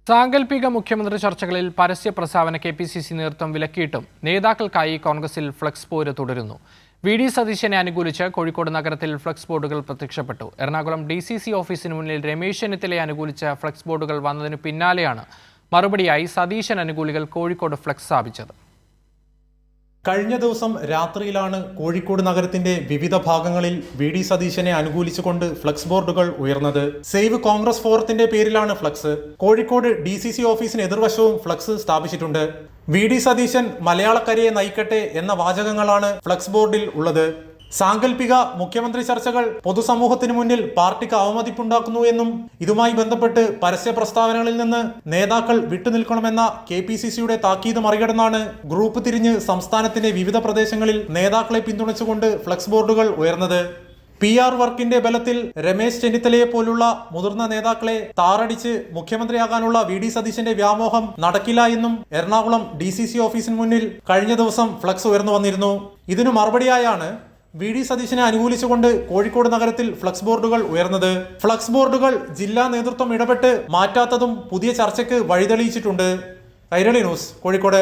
സാങ്കല്പിക മുഖ്യമന്ത്രി ചർച്ചകളിൽ പരസ്യ പ്രസ്താവന കെപിസിസി നേതൃത്വം വിലക്കിയിട്ടും നേതാക്കൾക്കായി കോൺഗ്രസിൽ ഫ്ലക്സ് പോര് തുടരുന്നു. വി.ഡി. സതീശനെ അനുകൂലിച്ച് കോഴിക്കോട് നഗരത്തിൽ ഫ്ലക്സ് ബോർഡുകൾ പ്രത്യക്ഷപ്പെട്ടു. എറണാകുളം ഡി.സി.സി ഓഫീസിന് മുന്നിൽ രമേശ് ചെന്നിത്തലയെ അനുകൂലിച്ച ഫ്ലക്സ് ബോർഡുകൾ വന്നതിനു പിന്നാലെയാണ് മറുപടിയായി സതീശൻ അനുകൂലികൾ കോഴിക്കോട് ഫ്ലക്സ് സ്ഥാപിച്ചത്. കഴിഞ്ഞ ദിവസം രാത്രിയിലാണ് കോഴിക്കോട് നഗരത്തിന്റെ വിവിധ ഭാഗങ്ങളിൽ വി.ഡി. സതീശനെ അനുകൂലിച്ചുകൊണ്ട് ഫ്ലക്സ് ബോർഡുകൾ ഉയർന്നത്. സേവ് കോൺഗ്രസ് ഫോറത്തിന്റെ പേരിലാണ് ഫ്ലക്സ്. കോഴിക്കോട് ഡി.സി.സി ഓഫീസിന് എതിർവശവും ഫ്ലക്സ് സ്ഥാപിച്ചിട്ടുണ്ട്. വി.ഡി. സതീശൻ മലയാളക്കരയെ നയിക്കട്ടെ എന്ന വാചകങ്ങളാണ് ഫ്ലക്സ് ബോർഡിൽ ഉള്ളത്. സാങ്കല്പിക മുഖ്യമന്ത്രി ചർച്ചകൾ പൊതുസമൂഹത്തിന് മുന്നിൽ പാർട്ടിക്ക് അവമതിപ്പുണ്ടാക്കുന്നു എന്നും ഇതുമായി ബന്ധപ്പെട്ട് പരസ്യ പ്രസ്താവനകളിൽ നിന്ന് നേതാക്കൾ വിട്ടുനിൽക്കണമെന്ന കെപിസിസിയുടെ താക്കീത് മറികടന്നാണ് ഗ്രൂപ്പ് തിരിഞ്ഞ് സംസ്ഥാനത്തിന്റെ വിവിധ പ്രദേശങ്ങളിൽ നേതാക്കളെ പിന്തുണച്ചുകൊണ്ട് ഫ്ലക്സ് ബോർഡുകൾ ഉയർന്നത്. PR വർക്കിന്റെ ബലത്തിൽ രമേശ് ചെന്നിത്തലയെ പോലുള്ള മുതിർന്ന നേതാക്കളെ താറടിച്ച് മുഖ്യമന്ത്രിയാകാനുള്ള വി.ഡി. സതീശന്റെ വ്യാമോഹം നടക്കില്ല എന്നും എറണാകുളം ഡി.സി.സി ഓഫീസിന് മുന്നിൽ കഴിഞ്ഞ ദിവസം ഫ്ലക്സ് ഉയർന്നു വന്നിരുന്നു. ഇതിനു മറുപടിയായാണ് വി.ഡി. സതീശനെ അനുകൂലിച്ചുകൊണ്ട് കോഴിക്കോട് നഗരത്തിൽ ഫ്ലക്സ് ബോർഡുകൾ ഉയർന്നത്. ഫ്ലക്സ് ബോർഡുകൾ ജില്ലാ നേതൃത്വം ഇടപെട്ട് മാറ്റാത്തതും പുതിയ ചർച്ചയ്ക്ക് വഴിതെളിയിച്ചിട്ടുണ്ട്. കൈരളി ന്യൂസ്, കോഴിക്കോട്.